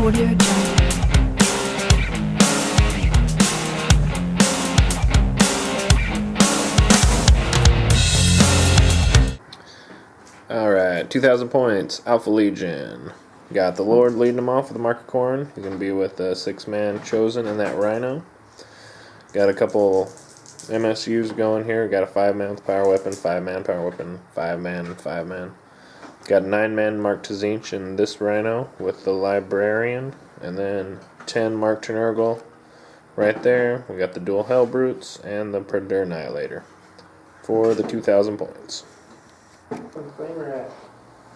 Audio Jungle. Alright, 2,000 points, Alpha Legion. Got the Lord leading them off with the Mark of Corn. He's going to be with the 6-man Chosen and that Rhino. Got a couple MSUs going here. Got a 5-man with power weapon, 5-man power weapon, 5-man, and 5-man. Got a 9-man Mark Tzinch and this Rhino with the Librarian. And then 10 Mark Turnurgle right there. We got the dual Hell Brutes and the Predator Annihilator for the 2,000 points.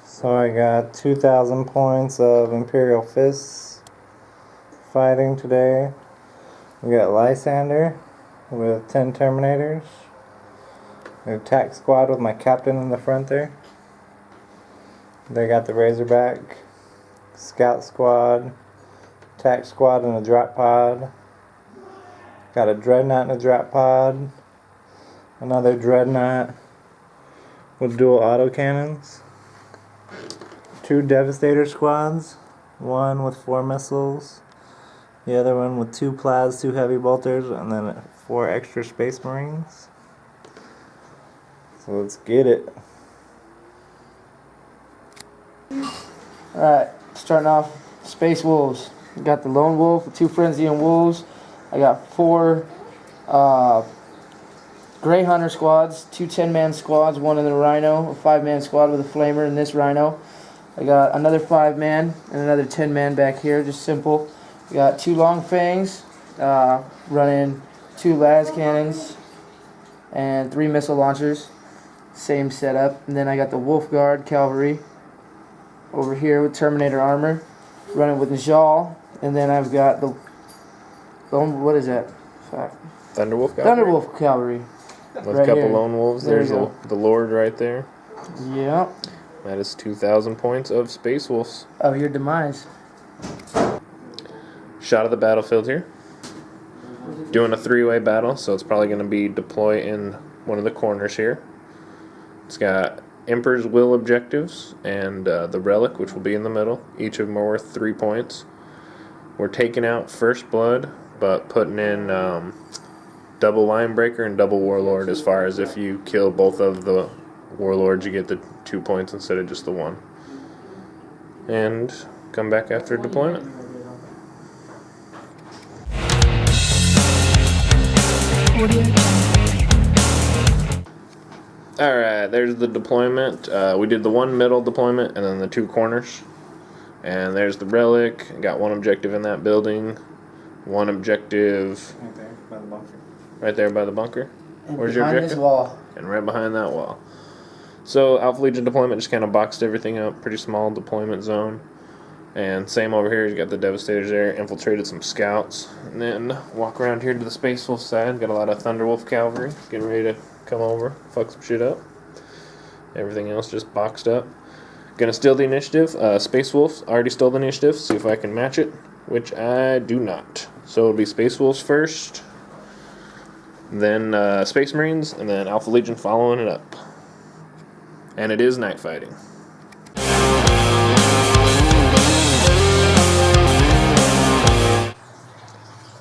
So I got 2,000 points of Imperial Fists fighting today. We got Lysander with 10 Terminators. The attack squad with my captain in the front there. They got the Razorback, Scout squad, attack squad in a drop pod. Got a Dreadnought in a drop pod. Another Dreadnought with dual autocannons. 2 Devastator squads. One with 4 missiles. The other one with 2 Plas, 2 heavy bolters, and then 4 extra Space Marines. So let's get it. Alright, starting off Space Wolves. We got the Lone Wolf with 2 Frenzian Wolves. I got 4 Grey Hunter squads, 2 10-man squads, 1 in the Rhino, a 5-man squad with a Flamer in this Rhino. I got another 5-man and another 10-man back here, just simple. We got 2 Long Fangs, running 2 las cannons and 3 missile launchers. Same setup. And then I got the Wolf Guard Cavalry over here with Terminator armor, running with Najal. And then I've got the what is that? Fuck. Thunderwolf Cavalry. Thunderwolf Cavalry. With right a couple here. lone wolves. There There's you go. the Lord right there. Yep. That is 2,000 points of Space Wolves. Of your demise. Shot of the battlefield here. Doing a 3-way battle, so it's probably going to be deploy in one of the corners here. It's got Emperor's Will objectives and the Relic, which will be in the middle. Each of them are worth 3 points. We're taking out First Blood, but putting in double Line Breaker and double Warlord, as far as if you kill both of the Warlords, you get the 2 points instead of just the 1. And come back after deployment. Audio Jungle. Alright, there's the deployment. We did the 1 middle deployment and then the 2 corners. And there's the Relic. Got 1 objective in that building. 1 objective Right there by the bunker. right there by the bunker. And Where's your behind objective? this wall. And right behind that wall. So Alpha Legion deployment just kind of boxed everything up. Pretty small deployment zone. And same over here, you got the Devastators there. Infiltrated some scouts. And then walk around here to the Space Wolf side. Got a lot of Thunderwolf cavalry getting ready to come over, fuck some shit up. Everything else just boxed up. Gonna steal the initiative. Space Wolves already stole the initiative. See if I can match it, which I do not. So it'll be Space Wolves first, then Space Marines, and then Alpha Legion following it up. And it is night fighting.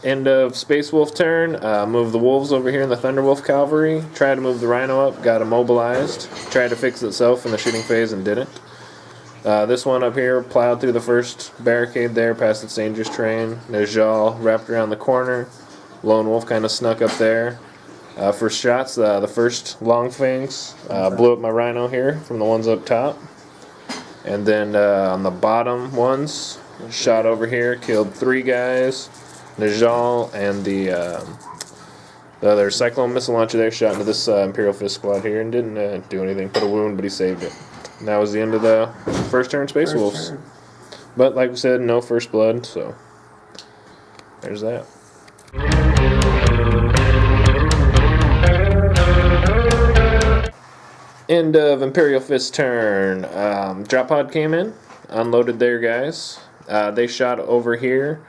End of Space Wolf turn. Move the Wolves over here in the Thunderwolf Cavalry. Tried to move the Rhino up, got immobilized. Tried to fix itself in the shooting phase and didn't. This one up here plowed through the first barricade there past its dangerous terrain. Najal wrapped around the corner. Lone Wolf kind of snuck up there. First shots, the first Long Fangs blew up my Rhino here from the ones up top. And then on the bottom ones, shot over here, killed 3 guys. Najal and the other Cyclone missile launcher there shot into this Imperial Fist squad here and didn't do anything, put a wound, but he saved it. And that was the end of the first turn Space Wolves. But like we said, no First Blood, so there's that. End of Imperial Fist turn. Drop pod came in, unloaded their guys. They shot over here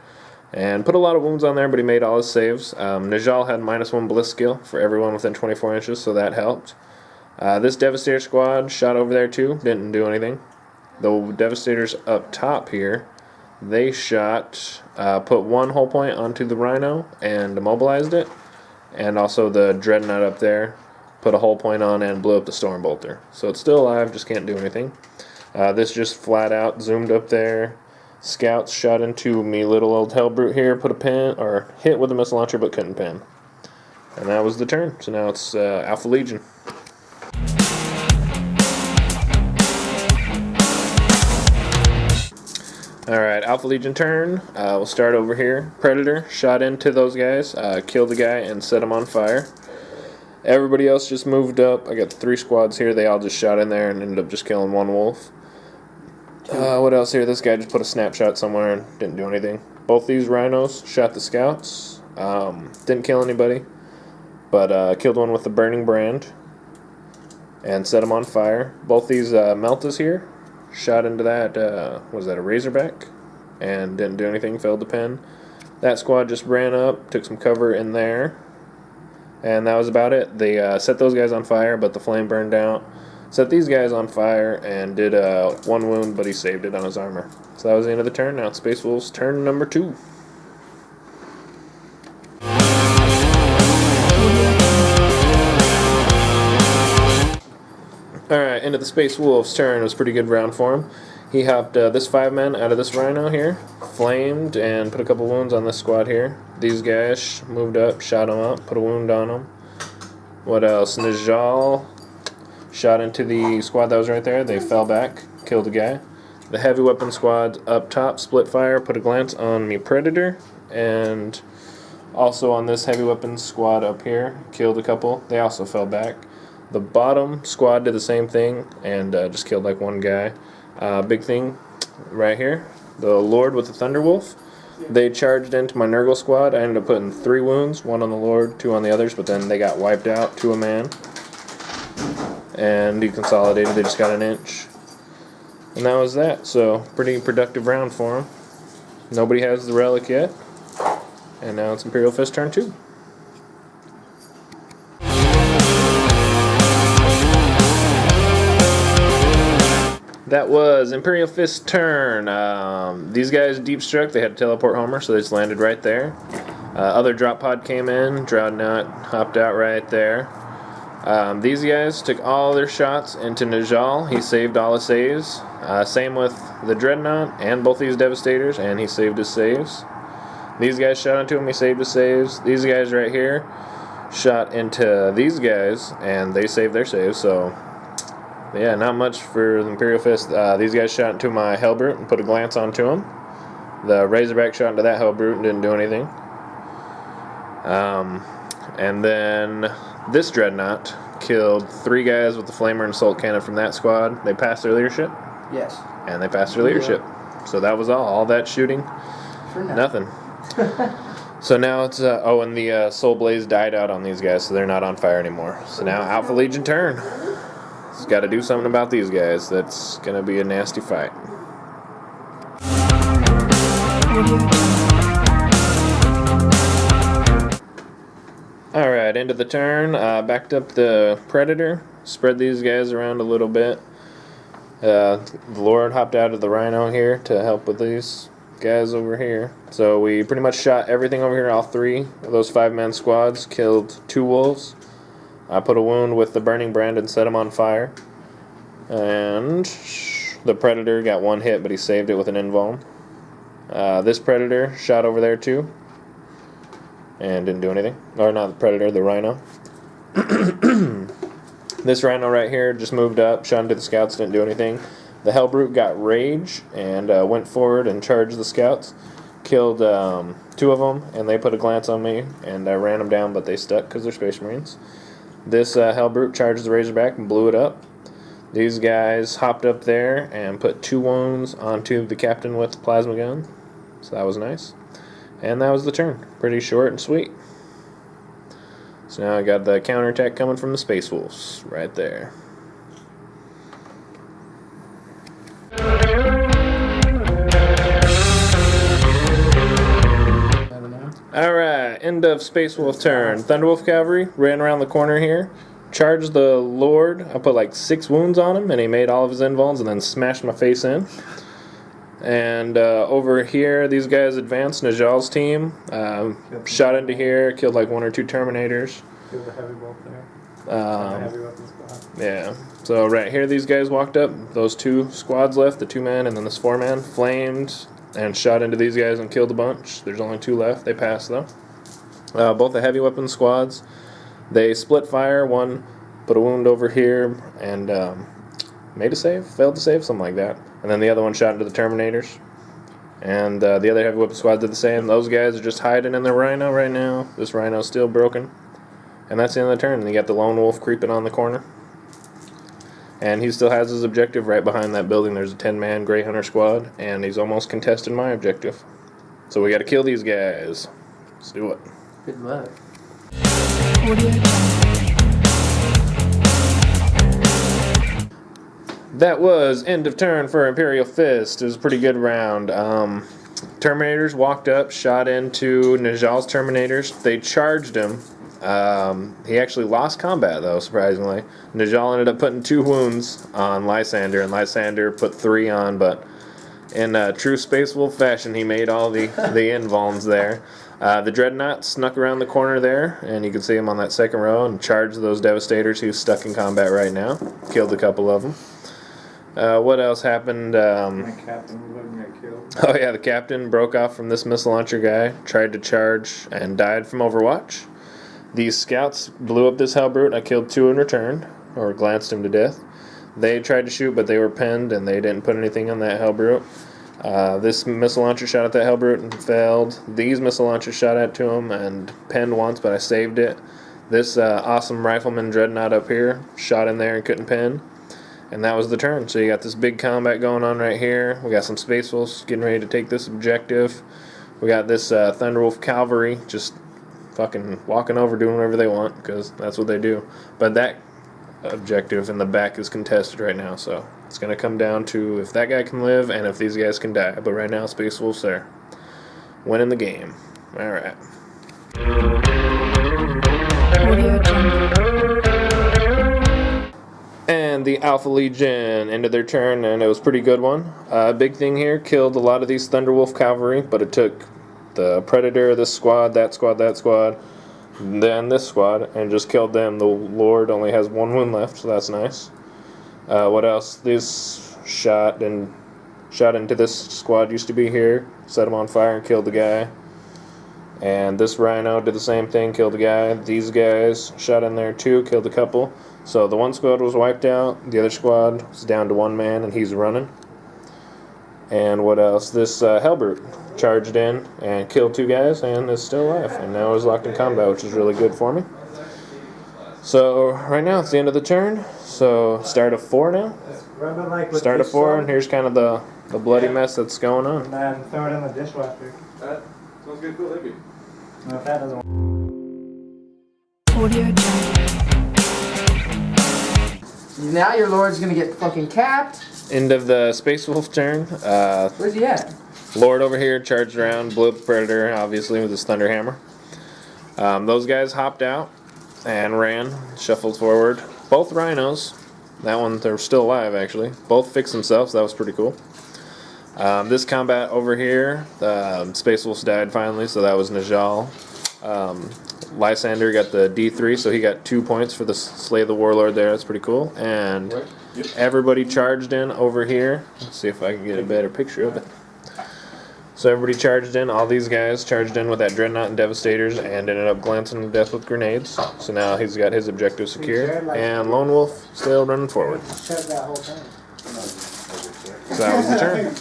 and put a lot of wounds on there, but he made all his saves. Najal had -1 bliss skill for everyone within 24 inches, so that helped. This Devastator squad shot over there too, didn't do anything. The Devastators up top here They shot, put one hull point onto the Rhino and immobilized it, and also the Dreadnought up there put a hull point on and blew up the Stormbolter. So it's still alive, just can't do anything. This just flat out zoomed up there. Scouts shot into me little old Hellbrute here, put a pin, or hit with a missile launcher but couldn't pin. And that was the turn. So now it's Alpha Legion. Alright, Alpha Legion turn. We'll start over here. Predator shot into those guys, killed the guy and set him on fire. Everybody else just moved up. I got 3 squads here. They all just shot in there and ended up just killing 1 wolf. What else here? This guy just put a snapshot somewhere and didn't do anything. Both these rhinos shot the scouts. Didn't kill anybody, but killed one with the burning brand and set him on fire. Both these Meltas here shot into that, was that a Razorback? And didn't do anything, failed to pin. That squad just ran up, took some cover in there, and that was about it. They set those guys on fire, but the flame burned out. Set these guys on fire and did 1 wound, but he saved it on his armor. So that was the end of the turn. Now it's Space Wolves' turn number 2. Alright, into the Space Wolves' turn. It was a pretty good round for him. He hopped this 5-man out of this Rhino here, flamed, and put a couple wounds on this squad here. These guys moved up, shot him up, put a wound on him. What else? Najal shot into the squad that was right there. They fell back, killed a guy. The heavy weapon squad up top split fire, put a glance on me Predator, and also on this heavy weapons squad up here, killed a couple. They also fell back. The bottom squad did the same thing and just killed like 1 guy. Big thing right here, the Lord with the Thunderwolf. They charged into my Nurgle squad. I ended up putting 3 wounds, 1 on the Lord, 2 on the others, but then they got wiped out to a man. And deconsolidated, they just got an inch. And that was that, so pretty productive round for them. Nobody has the Relic yet. And now it's Imperial Fist turn 2. That was Imperial Fist turn. These guys deep struck. They had to teleport Homer, so they just landed right there. Other drop pod came in. Dreadnought hopped out right there. These guys took all their shots into Najal. He saved all his saves. Same with the Dreadnought and both these Devastators, and he saved his saves. These guys shot into him. He saved his saves. These guys right here shot into these guys, and they saved their saves. So yeah, not much for the Imperial Fist. These guys shot into my Hellbrute and put a glance onto him. The Razorback shot into that Hellbrute and didn't do anything. And then this Dreadnought killed 3 guys with the Flamer and Assault Cannon from that squad. They passed their leadership. Yes. And they passed their leadership. So that was all that shooting. For Nothing. So now it's, and the Soul Blaze died out on these guys, so they're not on fire anymore. So now Alpha Legion turn. It's got to do something about these guys. That's going to be a nasty fight. Alright, end of the turn. Backed up the Predator. Spread these guys around a little bit. The Lord hopped out of the Rhino here to help with these guys over here. So we pretty much shot everything over here, all 3 of those 5-man squads. Killed 2 wolves. I put a wound with the burning brand and set him on fire. And the Predator got 1 hit, but he saved it with an invuln. This Predator shot over there too, and didn't do anything. Or not the Predator, the Rhino. This Rhino right here just moved up, shot into the scouts, didn't do anything. The Hellbrute got rage and went forward and charged the scouts. Killed 2 of them, and they put a glance on me, and I ran them down, but they stuck because they're Space Marines. This Hellbrute charged the Razorback and blew it up. These guys hopped up there and put 2 wounds onto the captain with the plasma gun. So that was nice. And that was the turn. Pretty short and sweet. So now I got the counterattack coming from the Space Wolves right there. Alright, end of Space Wolf turn. Thunderwolf Cavalry ran around the corner here. Charged the Lord. I put like 6 wounds on him, and he made all of his invulns and then smashed my face in. And over here, these guys advanced. Najal's team shot into here, killed like 1 or 2 Terminators. Killed the heavy bolt there. Heavy weapon squad. Yeah. So right here, these guys walked up. Those 2 squads left, the 2-man and then this 4-man, flamed and shot into these guys and killed a bunch. There's only 2 left. They passed though. Both the heavy weapon squads, they split fire. One put a wound over here and made a save, failed to save, something like that. And then the other one shot into the Terminators. And the other heavy weapon squad did the same. Those guys are just hiding in their Rhino right now. This Rhino's still broken. And that's the end of the turn. And you got the Lone Wolf creeping on the corner. And he still has his objective right behind that building. There's a 10-man Grey Hunter squad. And he's almost contested my objective. So we got to kill these guys. Let's do it. Good luck. Audio Jungle. That was end of turn for Imperial Fist. It was a pretty good round. Terminators walked up, shot into Najal's Terminators. They charged him. He actually lost combat, though, surprisingly. Najal ended up putting 2 wounds on Lysander, and Lysander put 3 on, but in true Space Wolf fashion, he made all the invulns there. The Dreadnought snuck around the corner there, and you can see him on that second row, and charged those Devastators who's stuck in combat right now. Killed a couple of them. What else happened? My captain wouldn't get killed. Oh yeah, the captain broke off from this missile launcher guy, tried to charge, and died from Overwatch. These scouts blew up this Hellbrute. I killed 2 in return, or glanced him to death. They tried to shoot, but they were pinned, and they didn't put anything on that Hellbrute. This missile launcher shot at that Hellbrute and failed. These missile launchers shot at to him and pinned once, but I saved it. This awesome Rifleman Dreadnought up here shot in there and couldn't pin. And that was the turn. So you got this big combat going on right here. We got some Space Wolves getting ready to take this objective. We got this Thunderwolf Cavalry just fucking walking over, doing whatever they want, because that's what they do. But that objective in the back is contested right now, so it's going to come down to if that guy can live and if these guys can die. But right now, Space Wolf's there. Winning the game. Alright. Audio Jungle. And the Alpha Legion ended their turn, and it was a pretty good one. Big thing here, killed a lot of these Thunderwolf Cavalry, but it took the Predator, this squad, that squad, then this squad, and just killed them. The Lord only has 1 wound left, so that's nice. What else? This shot into this squad used to be here, set him on fire and killed the guy. And this Rhino did the same thing, killed a guy. These guys shot in there too, killed a couple. So the one squad was wiped out, the other squad was down to 1 man, and he's running. And what else? This Hellbrute charged in and killed 2 guys and is still alive. And now is locked in combat, which is really good for me. So right now it's the end of the turn. So start of 4 now. Start of 4, and here's kind of the bloody mess that's going on. And then throw it in the dishwasher. That sounds good. Cool, thank you. No, if that doesn't Audio Jungle. Now your Lord's gonna get fucking capped. End of the Space Wolf turn. Where's he at? Lord over here charged around, blew up the Predator, obviously, with his Thunder Hammer. Those guys hopped out and ran, shuffled forward. Both Rhinos, that one, they're still alive, actually. Both fixed themselves, that was pretty cool. This combat over here, Space Wolves died finally, so that was Najal. Lysander got the D3, so he got 2 points for the Slay the Warlord there. That's pretty cool. And everybody charged in over here. Let's see if I can get a better picture of it. So everybody charged in. All these guys charged in with that Dreadnought and Devastators and ended up glancing to death with grenades. So now he's got his objective secure. And Lone Wolf still running forward. So that was the turn.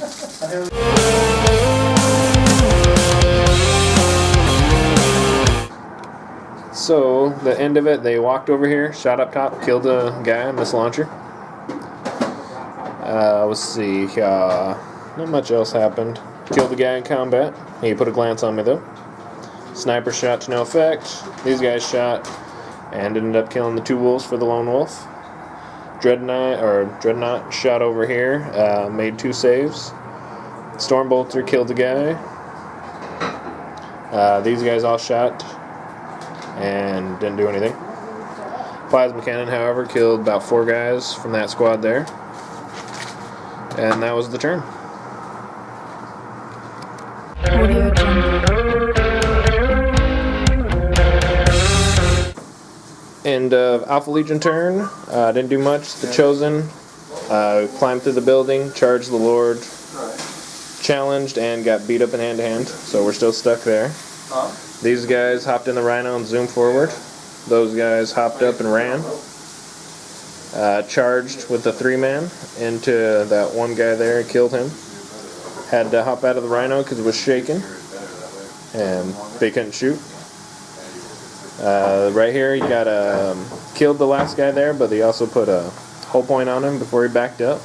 So, the end of it, they walked over here, shot up top, killed a guy, missile launcher. Let's see, not much else happened. Killed the guy in combat. He put a glance on me, though. Sniper shot to no effect. These guys shot and ended up killing the 2 wolves for the Lone Wolf. Dreadnought shot over here, made 2 saves. Stormbolter killed the guy. These guys all shot and didn't do anything. Plasma Cannon, however, killed about 4 guys from that squad there. And that was the turn. Audio Jungle. End of Alpha Legion turn. Didn't do much. The Chosen climbed through the building, charged the Lord, challenged, and got beat up in hand-to-hand. So we're still stuck there. These guys hopped in the Rhino and zoomed forward. Those guys hopped up and ran. Charged with the 3-man into that one guy there and killed him. Had to hop out of the Rhino because it was shaking and they couldn't shoot. Right here, you got killed the last guy there, but they also put a hull point on him before he backed up.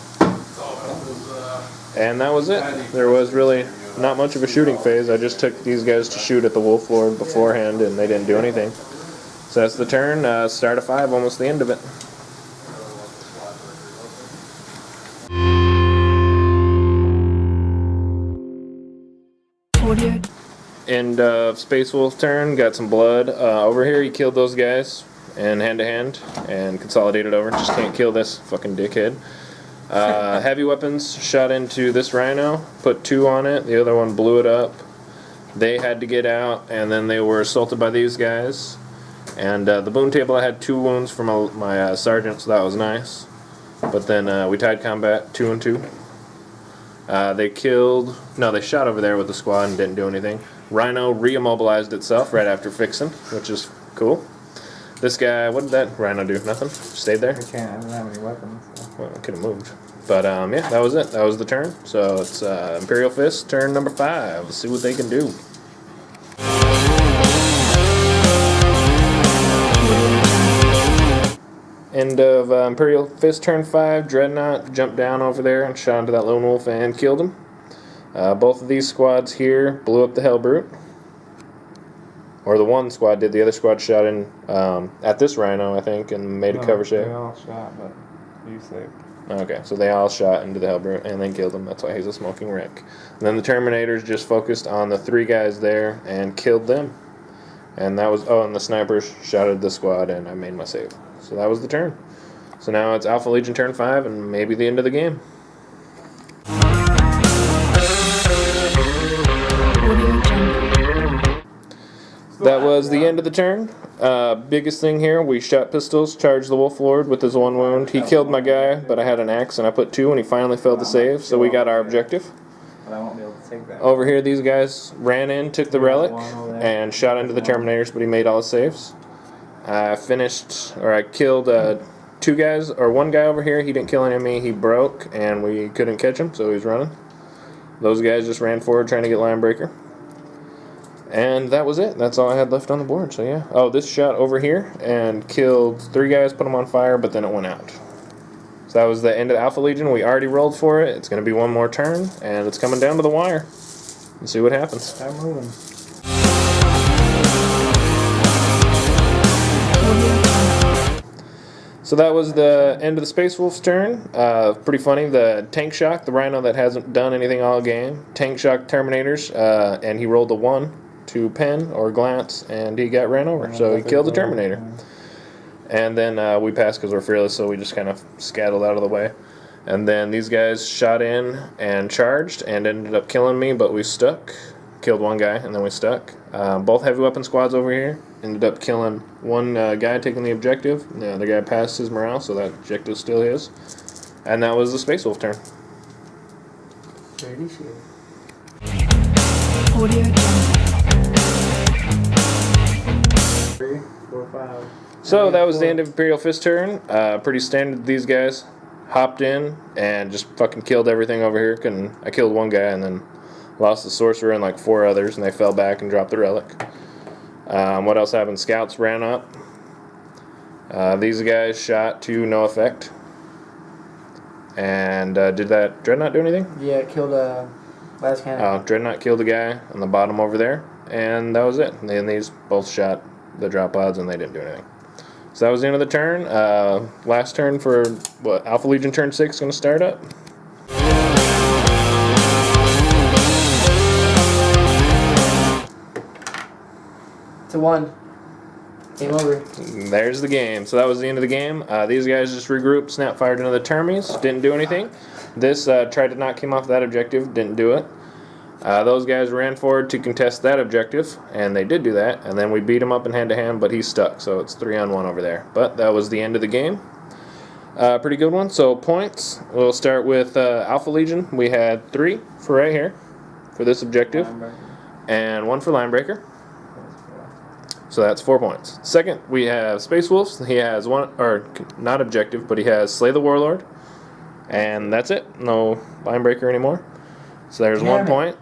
And that was it. There was really not much of a shooting phase. I just took these guys to shoot at the Wolf Lord beforehand, and they didn't do anything. So that's the turn. Start of 5, almost the end of it. Audio. End of Space Wolf turn. Got some blood. Over here, he killed those guys and hand-to-hand and consolidated over. Just can't kill this fucking dickhead. Heavy weapons shot into this Rhino. Put 2 on it. The other one blew it up. They had to get out, and then they were assaulted by these guys. And the boon table, I had 2 wounds from my sergeant, so that was nice. But then we tied combat 2 and 2. They shot over there with the squad and didn't do anything. Rhino re-immobilized itself right after fixing, which is cool. This guy, what did that Rhino do? Nothing? Stayed there? I can't. I don't have any weapons. So. Well, I could have moved. But yeah, that was it. That was the turn. So it's Imperial Fist, turn number 5. Let's see what they can do. End of Imperial Fist, turn 5. Dreadnought jumped down over there and shot into that lone wolf and killed him. Both of these squads here blew up the Hellbrute. Or the one squad did. The other squad shot in at this Rhino, I think, and made a cover shot. They all shot, but you saved. Okay, so they all shot into the Hellbrute and then killed him. That's why he's a smoking wreck. And then the Terminators just focused on the 3 guys there and killed them. And that was, and the snipers shot at the squad, and I made my save. So that was the turn. So now it's Alpha Legion turn 5 and maybe the end of the game. Audio Jungle. That was the end of the turn. Biggest thing here, we shot pistols, charged the Wolf Lord with his 1 wound. He killed my guy, but I had an axe and I put 2 and he finally failed the save, so we got our objective. But I won't be able to take that. Over here, these guys ran in, took the Relic, and shot into the Terminators, but he made all his saves. I killed 2 guys, or 1 guy over here. He didn't kill any of me. He broke, and we couldn't catch him, so he was running. Those guys just ran forward trying to get Line Breaker. And that was it. That's all I had left on the board, so yeah. Oh, this shot over here and killed 3 guys, put them on fire, but then it went out. So that was the end of the Alpha Legion. We already rolled for it. It's going to be 1 more turn, and it's coming down to the wire. Let's see what happens. I'm moving. So that was the end of the Space Wolf's turn. Pretty funny. The Tank Shock, the Rhino that hasn't done anything all game, Tank Shock Terminators, and he rolled a 1 to pen or glance, and he got ran over. So he killed the Terminator. And then we passed because we're fearless, so we just kind of scattled out of the way. And then these guys shot in and charged and ended up killing me, but we stuck. Killed 1 guy, and then we stuck. Both heavy weapon squads over here ended up killing 1 guy, taking the objective. The other guy passed his morale, so that objective's still his. And that was the Space Wolf turn. Pretty sure. Audio Jungle. 3, 4, 5. So that was the end of Imperial Fist turn. Pretty standard. These guys hopped in and just fucking killed everything over here. I killed 1 guy and then lost the Sorcerer and like 4 others, and they fell back and dropped the Relic. What else happened? Scouts ran up. These guys shot to no effect. And did that Dreadnought do anything? Yeah, it killed last cannon. Dreadnought killed a guy on the bottom over there, and that was it. And then these both shot the drop pods, and they didn't do anything. So that was the end of the turn. Last turn for Alpha Legion turn 6 is going to start up. It's a 1. Game over. There's the game. So that was the end of the game. These guys just regrouped, snap fired into the Termies, didn't do anything. This tried to knock him off that objective, didn't do it. Those guys ran forward to contest that objective, and they did do that, and then we beat him up in hand-to-hand, but he's stuck, so it's 3-on-1 over there. But that was the end of the game. Pretty good one. So points, we'll start with Alpha Legion. We had 3 for right here, for this objective, and 1 for Linebreaker. So that's 4 points. Second, we have Space Wolves. He has 1, or not objective, but he has Slay the Warlord. And that's it. No Linebreaker anymore. So there's 1 point.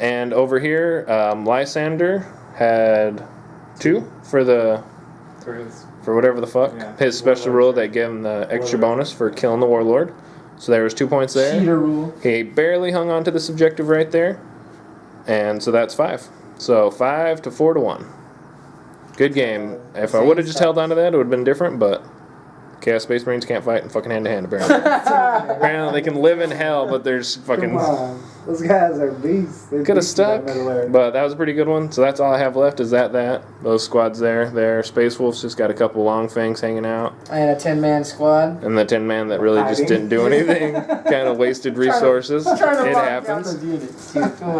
And over here, Lysander had 2 for the... For whatever the fuck. Yeah. His special rule that gave him the extra bonus for killing the Warlord. So there was 2 points there. Cheater rule. He barely hung on to this objective right there. And so that's 5. So 5 to 4 to 1. Good game. If I would have just held on to that, it would have been different, but Chaos Space Marines can't fight in fucking hand-to-hand, apparently. Apparently they can live in hell, but there's fucking... Come on. Those guys are beasts. Could have stuck, but that was a pretty good one. So that's all I have left is that. Those squads there. Space Wolves just got a couple long fangs hanging out. I had a 10-man squad. And the 10-man that really just didn't do anything. Kind of wasted resources. It happens. Come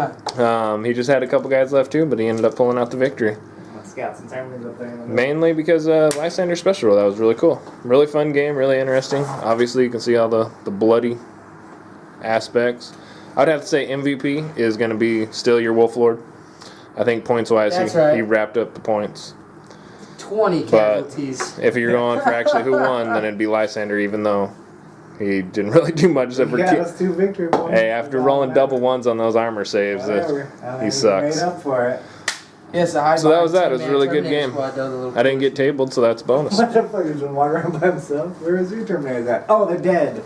on. He just had a couple guys left too, but he ended up pulling out the victory. Scouts and Terminators up there. Mainly because Lysander Special Rule. That was really cool. Really fun game, really interesting. Obviously you can see all the bloody aspects. I'd have to say MVP is going to be still your Wolf Lord. I think points-wise he wrapped up the points. 20 casualties. If you're going for actually who won, then it'd be Lysander, even though he didn't really do much except for us 2 victory points. Hey, after rolling double ones on those armor saves, he sucks. Made up for it. Yes, So that was that. It was a really good game. I didn't get tabled, so that's a bonus. What the fuck is he walking around by himself? Where is your Terminators at? Oh, they're dead.